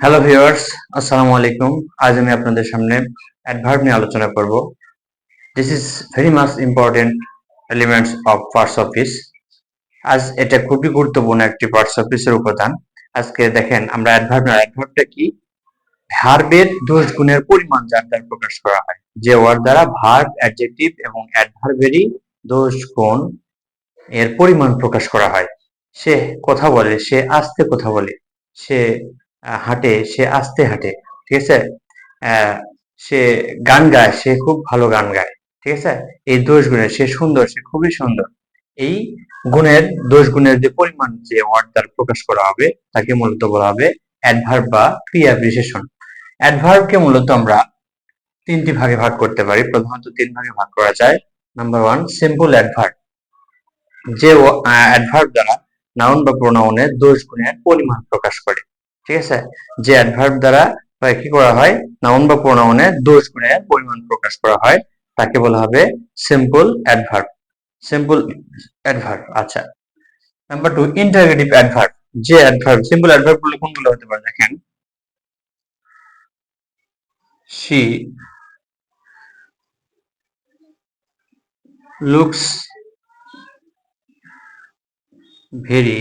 Hello viewers, আসসালামু আলাইকুম। আজ আমি আপনাদের সামনে অ্যাডভার্ব নিয়ে আলোচনা করব। This is very much important elements of parts of speech. আজ এটা খুবই গুরুত্বপূর্ণ একটি পার্টস অফ স্পিচের উপাদান। আজকে দেখেন আমরা অ্যাডভার্বটা কি? ভার্বের দোষ গুণের পরিমাণ যার দ্বারা প্রকাশ করা হয়। যে ওয়ার্ড দ্বারা ভার্ব, অ্যাডজেক্টিভ এবং অ্যাডভার্বেরই দোষ গুণ এর পরিমাণ প্রকাশ করা হয়। সে কথা বলে, সে আস্তে কথা বলে, সে হাঁটে, সে আস্তে হাঁটে, ঠিক আছে? সে গান গায়, সে খুব ভালো গান গায়, ঠিক আছে? এই দোষ গুণের, সে সুন্দর, সে খুবই সুন্দর, এই গুণের দোষ গুণের যে পরিমাণ যে ওয়ার্ড দ্বারা প্রকাশ করা হবে তাকে মূলত বলা হবে অ্যাডভার্ব বা ক্রিয়া বিশেষণ। অ্যাডভার্বকে মূলত আমরা তিনটি ভাগে ভাগ করতে পারি, প্রধানত তিন ভাগে ভাগ করা যায়। নাম্বার ওয়ান, সিম্পল অ্যাডভার্ব, যে অ্যাডভার্ব দ্বারা নাউন বা প্রোনাউনের দোষ গুণের পরিমাণ প্রকাশ করে, ঠিক আছে? যে অ্যাডভার্ব দ্বারা কি করা হয়, নাউন বা প্রোনাউনের দোষ গুণের পরিমাণ প্রকাশ করা হয় তাকে বলা হবে সিম্পল অ্যাডভার্ব। Simple adverb. আচ্ছা, নাম্বার টু, ইন্টারোগেটিভ অ্যাডভার্ব। যে অ্যাডভার্ব, সিম্পল অ্যাডভার্ব গুলো কোনগুলো হতে পারে দেখেন, she looks very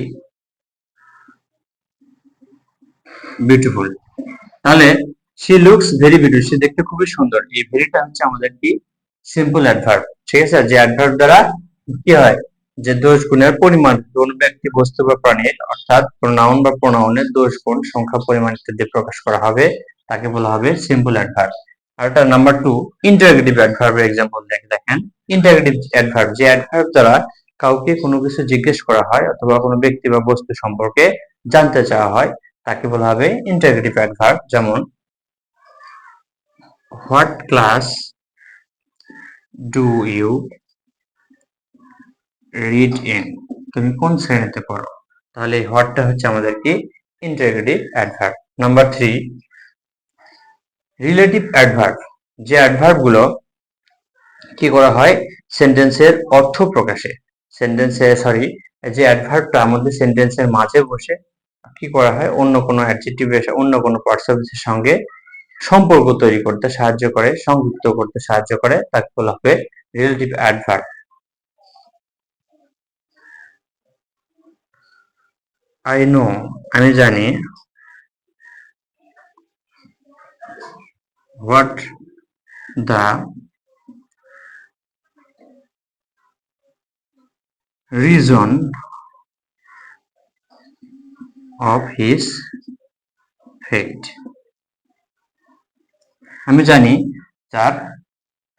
বিউটিফুল। তাহলে she looks very beautiful, সে দেখতে খুবই সুন্দর, এই ভেরিটা হচ্ছে আমাদের কি সিম্পল অ্যাডভার্ব, ঠিক আছে? যে অ্যাডভার্ব দ্বারা কি হয়, যে দোষ গুণের পরিমাণ কোন ব্যক্তি, বস্তু বা প্রাণীর, অর্থাৎ নাউন বা প্রোনাউনের দোষ গুণ, সংখ্যা, পরিমাণ ইত্যাদি প্রকাশ করা হবে তাকে বলা হবে সিম্পল অ্যাডভার্ব। আর এটা নাম্বার টু, ইন্টারোগেটিভ অ্যাডভার্বের এক্সাম্পল দেখেন। ইন্টারোগেটিভ অ্যাডভার্ব, যে অ্যাডভার্ব দ্বারা কাউকে কোনো কিছু জিজ্ঞেস করা হয় অথবা কোনো ব্যক্তি বা বস্তু সম্পর্কে জানতে চাওয়া হয় তাকে বলা হবে ইন্টারোগেটিভ অ্যাডভার্ব। যেমন, what class do you read in, তুমি কোন শ্রেণীতে পড়ো? তাহলে এই হোয়াটটা হচ্ছে আমাদের কি interrogative adverb. Number three, relative adverb, যে অ্যাডভার্ব গুলো কি করা হয় সেন্টেন্সের অর্থ প্রকাশে, যে অ্যাডভার্বটা আমাদের সেন্টেন্সের মাঝে বসে কি করা হয়, অন্য কোনো অ্যাডজেক্টিভ এসে অন্য কোনো পার্টস অফ স্পিচের সঙ্গে সম্পর্ক তৈরি করতে সাহায্য করে, সংযুক্ত করতে সাহায্য করে, তাকে বলা হবে রিলেটিভ অ্যাডভার্ব। আই নো, আমি জানি, what the reason of his fate, আমি জানি তার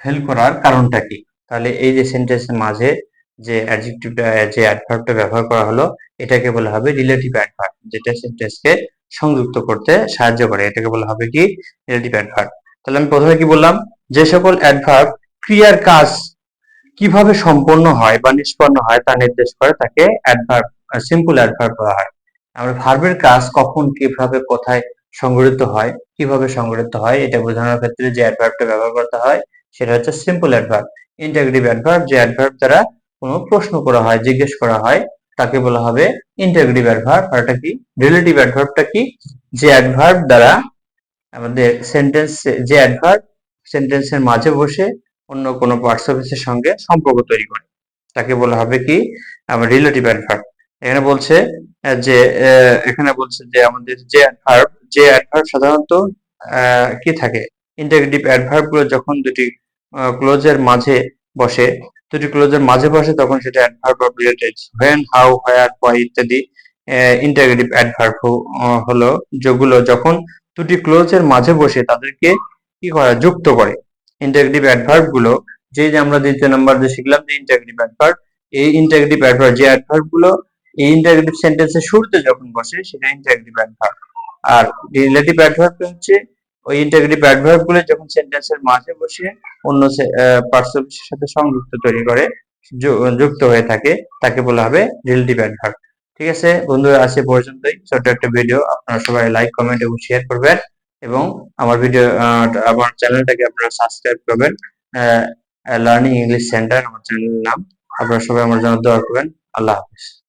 ফেল করার কারণটা কি। তাহলে এই যে সেন্টেন্সের মাঝে যে অ্যাডজেক্টিভটা, যে অ্যাডভার্বটা ব্যবহার করা হলো এটাকে বলা হবে রিলেটিভ অ্যাডভার্ব, যেটা সেন্টেন্সকে সংযুক্ত করতে সাহায্য করে, এটাকে বলা হবে কি রিলেটিভ অ্যাডভার্ব। তাহলে আমি প্রথমে কি বললাম, যে সকল অ্যাডভার্ব ক্রিয়ার কাজ কিভাবে সম্পন্ন হয় বা নিষ্পন্ন হয় তা নির্দেশ করে তাকে অ্যাডভার্ব, সিম্পল অ্যাডভার্ব বলা হয়। আমরা ভার্বের কাজ কখন, কিভাবে, কোথায় সংঘটিত হয়, কিভাবে সংঘটিত হয় এটা বোঝানোর ক্ষেত্রে যে অ্যাডভার্বটা ব্যবহার করতে হয় সেটা হচ্ছে সিম্পল অ্যাডভার্ব। ইন্টারোগেটিভ অ্যাডভার্ব, যে অ্যাডভার্ব দ্বারা কোনো প্রশ্ন করা হয়, জিজ্ঞেস করা হয় তাকে বলা হবে ইন্টারোগেটিভ অ্যাডভার্ব। আর এটা কি রিলেটিভ অ্যাডভার্বটা কি, যে অ্যাডভার্ব দ্বারা আমাদের যে অ্যাডভার্ব সেন্টেন্সের মাঝে বসে অন্য কোনো পার্টস অফ স্পিচের সঙ্গে সম্পর্ক তৈরি করে তাকে বলা হবে কি আমার রিলেটিভ অ্যাডভার্ব। এখানে বলছে যে আমাদের যে অ্যাডভার্ব সাধারণত কি থাকে, ইন্টারোগেটিভ অ্যাডভার্ব গুলো যখন দুটি ক্লোজের মাঝে বসে, তখন সেটা adverb of related. When, how, where, why ইত্যাদি ইন্টারোগেটিভ অ্যাডভার্ব হলো যেগুলো যখন দুটি ক্লোজের মাঝে বসে তাদেরকে কি করে, যুক্ত করে। ইন্টারোগেটিভ অ্যাডভার্ব গুলো যে আমরা দ্বিতীয় নাম্বার যে শিখলাম যে ইন্টারোগেটিভ অ্যাডভার্ব, এই ইন্টারোগেটিভ অ্যাডভার্ব, যে অ্যাডভার্ব গুলো এই ইন্টারোগেটিভ সেন্টেন্সের শুরুতে যখন বসে সেটা ইন্টারোগেটিভ অ্যাডভার্ব। আর রিলেটিভ অ্যাডভার্ব হচ্ছে ওই ইন্টারোগেটিভ অ্যাডভার্ব গুলো যখন সেন্টেন্সের মাঝে বসে অন্য পার্টস অফ স্পিচের সাথে সংযুক্ত তৈরি করে, যুক্ত হয়ে থাকে তাকে বলা হবে রিলেটিভ অ্যাডভার্ব। ঠিক আছে বন্ধুরা, আজ এ পর্যন্তই ছোট্ট একটা ভিডিও। আপনারা সবাই লাইক, কমেন্ট এবং শেয়ার করবেন এবং আমার চ্যানেলটাকে আপনারা সাবস্ক্রাইব করবেন। লার্নিং ইংলিশ সেন্টার আমার চ্যানেলের নাম। আপনারা সবাই আমার জন্য দোয়া করবেন। আল্লাহ হাফেজ।